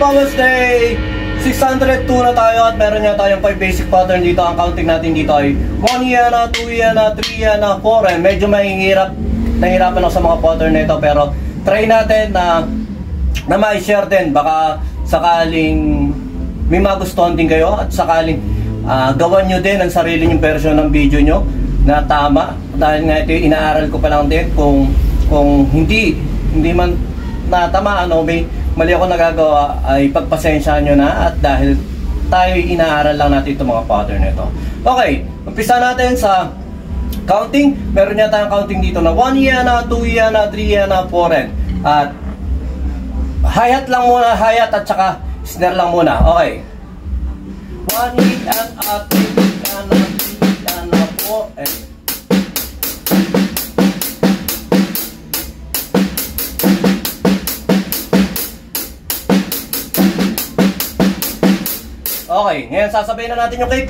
Thomas Day! 602 na tayo at meron nga tayong 5 basic pattern dito. Ang counting natin dito ay 1 yana, 2 yana, 3 yana, 4 and medyo nahihirapan ako sa mga pattern nito, pero try natin na ma-share din. Baka sakaling may magustuhan din kayo at sakaling gawan nyo din ang sarili nyong version ng video nyo na tama. Dahil nga ito inaaral ko pa lang din. Kung hindi man natama, may mali ako nagagawa, ay pagpasensyahan nyo na, at dahil tayo inaaral lang natin itong mga pattern nito. Okay, umpisa natin sa counting. Meron niya tayong counting dito na 1 yana, 2 yana, 3 yana, 4 and at hi-hat lang muna, hi-hat at saka snare lang muna. Okay, 1 yana, 2 yana, 3 yana, 4 and okay, ngayon sasabayin na natin yung kick.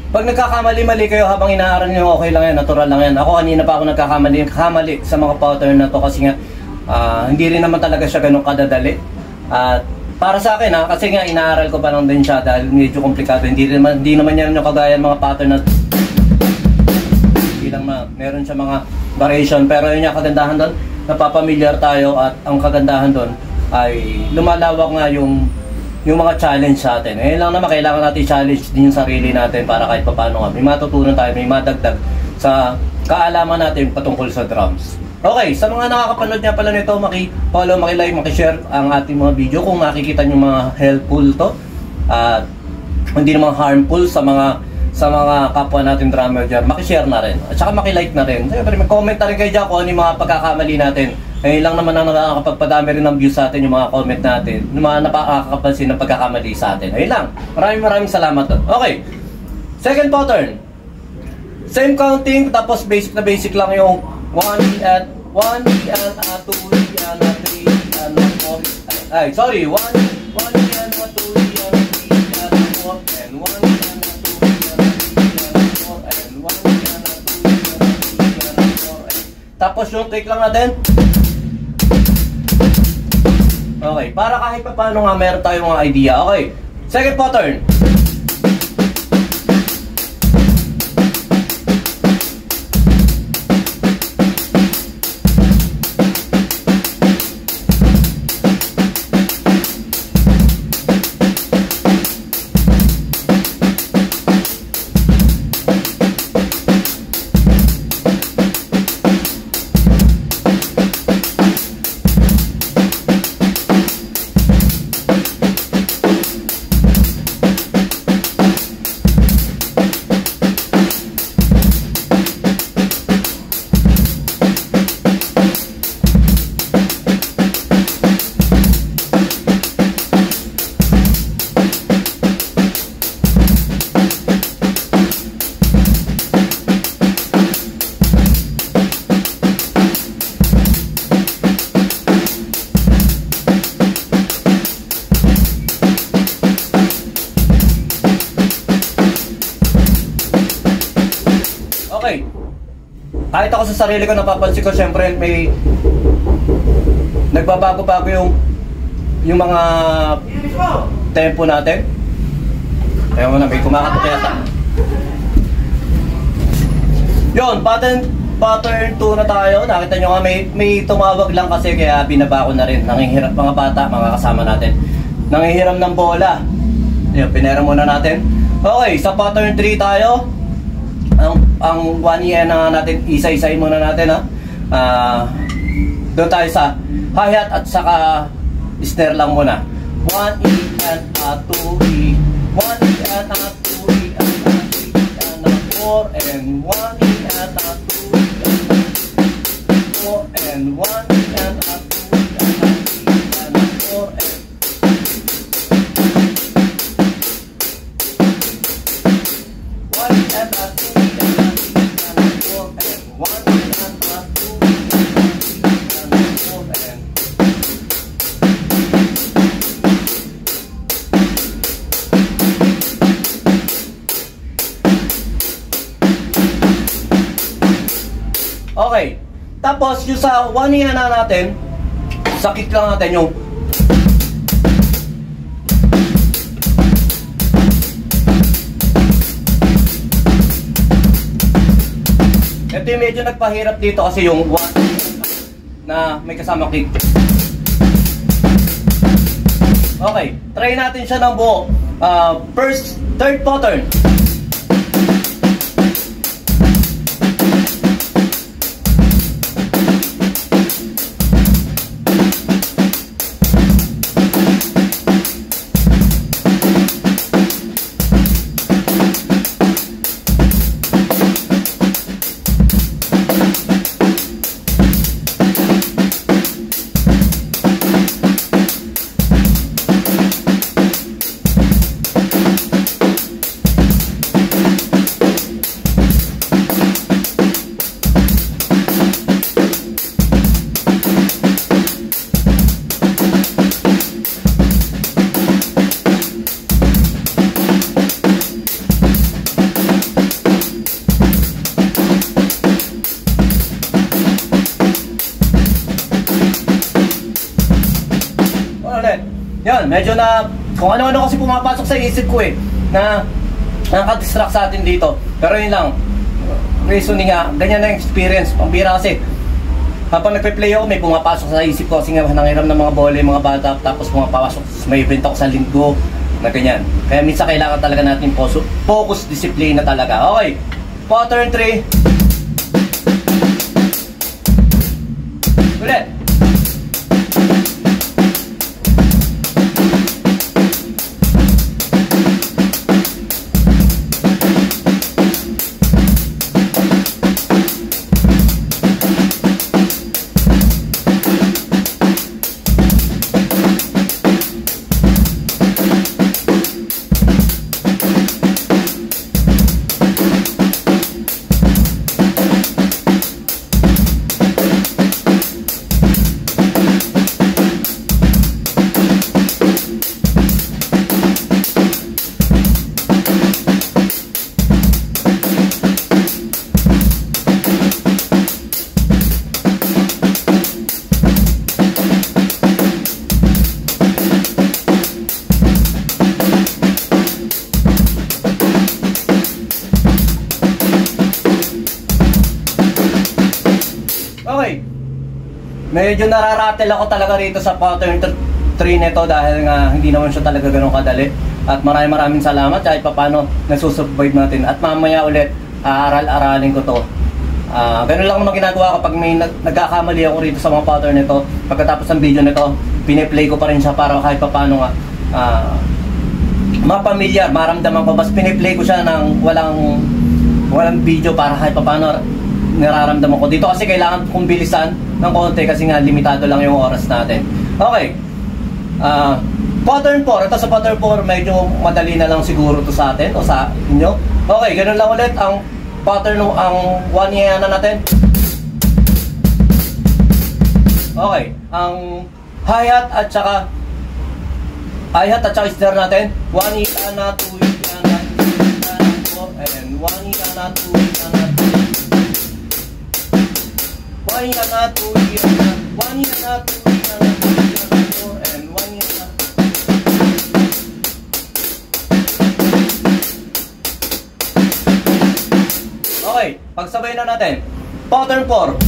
Pag nagkakamali-mali kayo habang inaaral nyo, okay lang yan, natural lang yan. Ako kanina pa ako nagkakamali sa mga pattern na to kasi nga hindi rin naman talaga siya ganun kadadali. At para sa akin kasi nga inaaral ko pa lang din siya dahil medyo komplikado. Hindi naman yan yung kagaya mga pattern na hindi lang meron siya mga variation. Pero yun yung kagandahan doon, napapamilyar tayo, at ang kagandahan doon ay lumalawak nga yung mga challenge sa atin. Ngayon lang naman, kailangan natin challenge din yung sarili natin para kahit paano nga may matutunan tayo, may madagdag sa kaalaman natin patungkol sa drums. Okay, sa mga nakakapanood niya pala nito, maki-follow, maki-like, maki-share ang ating mga video kung nakikita nyo mga helpful to at hindi naman harmful sa mga kapwa natin drummer dyan. Maki-share na rin at saka maki-like na rin. Siyempre, mag-comment na rin kayo dyan kung ano yung mga pagkakamali natin. Ngayon lang naman ang nakakapagpadami rin ng views sa atin, yung mga comment natin, yung mga napakakapansin ng pagkakamali sa atin. Ayun lang. Maraming salamat doon. Okay. Second pattern. Same counting, tapos basic na basic lang yung 1 and 2 and 3 and 4. Ay, sorry. 1 and 2 and 3 and 4 and 1 and 2 and 3 and 4 and 1 and 2 and 3 and 4. Tapos yung take lang natin. Okay, para kahit pa paano nga meron tayong mga idea. Okay, second pattern. Okay. Kahit ako sa sarili ko napapansin ko, syempre may nagbabago-bago yung mga tempo natin. Kaya mo na may kumakatok yata. Yun, pattern 2 na tayo. Nakita nyo nga may tumawag lang kasi kaya binaba ko na rin. Nanghihirap mga bata, mga kasama natin. Nanghihiram ng bola. Yun, pinera muna natin. Okay, sa pattern 3 tayo. Ang 1 yan na natin, isa-isay muna natin ha. Doon tayo sa hi-hat at saka snare lang muna. 1E and a 2E, 1E and a 2E and a 3E and a 4 and 1E and a 2E and a 4 and 1E and a 2E and a 3E and a 4 and 1E and a 2E and a 3E and a 4 and 1E and a 2E and a 4 and okay. Tapos yung sa 1E na natin, sakit lang natin yung ito yung medyo nagpahirap dito kasi yung 1 na may kasama kick. Okay, try natin siya ng buo. First, third pattern. Yan, medyo na kung ano-ano kasi pumapasok sa isip ko na nakaka-distract sa atin dito. Pero yun lang, reasoning nga, ganyan na experience. Ang bira kasi, habang nagpe-play ako, may pumapasok sa isip ko kasi nga nangiram ng mga bola, mga bata, tapos pumapasok, may event ako sa linggo, na ganyan. Kaya minsan kailangan talaga natin focus, discipline na talaga. Okay, pattern 3. Ulit. Okay, medyo nararatel ako talaga rito sa pattern 3 nito dahil nga hindi naman siya talaga ganun kadali. At maraming salamat kahit paano nasusurvive natin. At mamaya ulit, aaral-aralin ko to. Ganun lang naman ginagawa kapag may nagkakamali ako rito sa mga pattern nito. Pagkatapos ng video nito, piniplay ko pa rin siya para kahit paano nga mapamilyar, maramdaman ko. Bas piniplay ko siya ng walang video para kahit paano nararamdaman ko. Dito kasi kailangan kong bilisan ng konti kasi nga limitado lang yung oras natin. Okay. Pattern 4. Ito sa pattern 4, medyo madali na lang siguro to sa atin o sa inyo. Okay, ganun lang ulit ang pattern ng ang 1E na natin. Okay, ang hi-hat at saka snare natin. 1E na 2E na 4 and 1E na 2E na 1 na 2 na 1 na 2 na 4 and 1 na. Okay, pagsabay na natin. Pattern 4.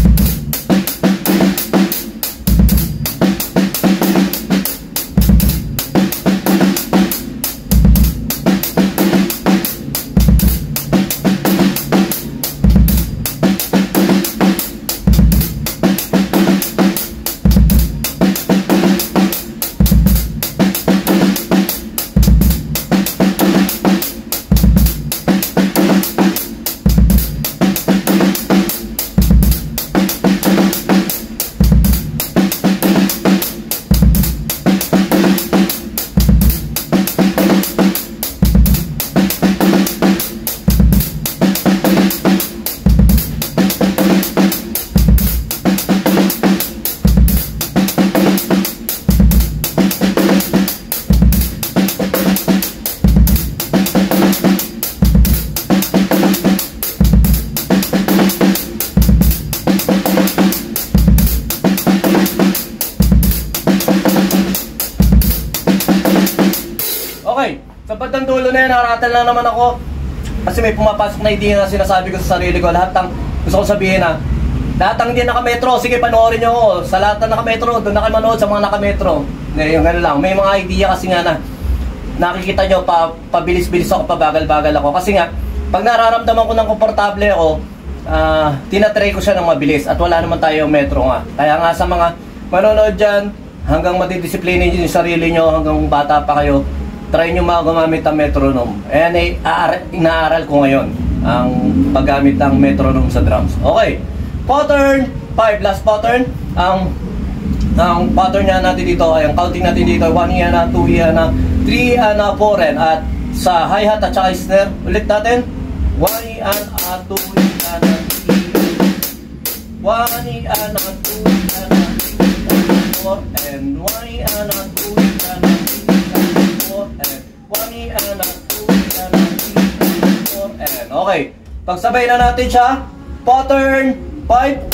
Okay, sa bandang dulo na yan, naratal na naman ako. Kasi may pumapasok na idea na sinasabi ko sa sarili ko. Lahat ng gusto ko sabihin na, lahat ng hindi nakametro, sige panoorin nyo ako. Sa lahat ng nakametro, doon na kayo manood sa mga nakametro. Yung gano'n lang. May mga idea kasi nga na nakikita nyo, pabilis-bilis ako, pabagal-bagal ako. Kasi nga, pag nararamdaman ko ng komportable ako, tinatry ko siya ng mabilis. At wala naman tayong metro nga. Kaya nga sa mga manonood dyan, hanggang madidisiplinin nyo yung sarili nyo, hanggang bata pa kayo, try nyo gumamit ng metronome. Ayan ay inaaral ko ngayon ang paggamit ng metronome sa drums. Okay, pattern 5, last pattern. Ang pattern niya natin dito ay ang counting natin dito 1 iana, 2 iana, 3 iana, 4 and at sa hi-hat at saka snare ulit natin 1 iana, 2 iana, 3 1 iana, 2 iana, 4 and 1 iana, 2 iana, 4 and 1 iana, 2 iana, 4 and okay, pagsabay na natin siya. Pattern 5.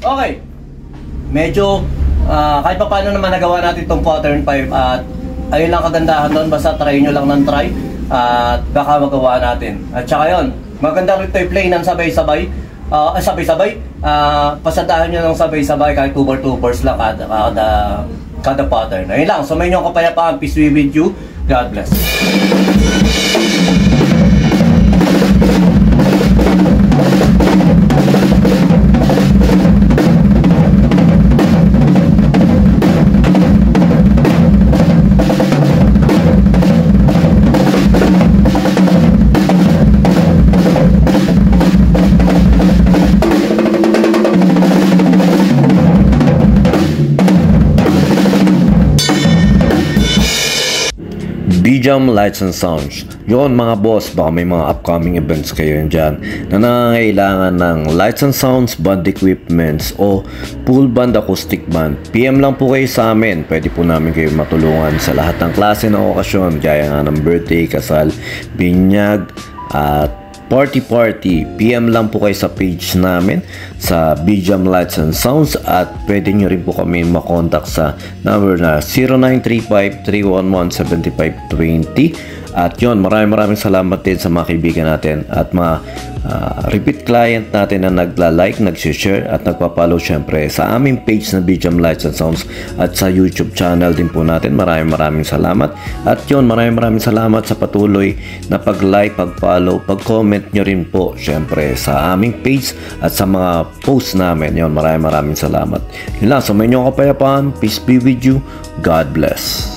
Okay, medyo kahit pa paano naman nagawa natin itong pattern 5 at ayun lang kagandahan doon, basta try nyo lang ng try at baka magawa natin. At saka yun, maganda rin ito i-play ng sabay-sabay, pasadahan nyo ng sabay-sabay kahit 2 bars lang kada pattern. Ayun lang, so may nyo kapayapaan, peace be with you, God bless. BJAM Lights and Sounds. Yun mga boss, baka may mga upcoming events kayo dyan na nangangailangan ng lights and sounds, band equipments o full band acoustic band. PM lang po kayo sa amin. Pwede po namin kayo matulungan sa lahat ng klase ng okasyon, gaya nga ng birthday, kasal, binyag at party. PM lang po kayo sa page namin sa BJAM Lights and Sounds at pwede nyo rin po kami makontak sa number na 0935-311-7520. At yun, maraming salamat din sa mga kaibigan natin at mga repeat client natin na nagla-like, nag-share at nagpa-follow syempre sa aming page na BJAM Lights and Sounds at sa YouTube channel din po natin. Maraming salamat. At yun, maraming salamat sa patuloy na pag-like, pag-follow, pag-comment nyo rin po syempre sa aming page at sa mga posts namin. Yun, maraming salamat. Yun lang, sa may inyong kapayapaan, peace be with you, God bless.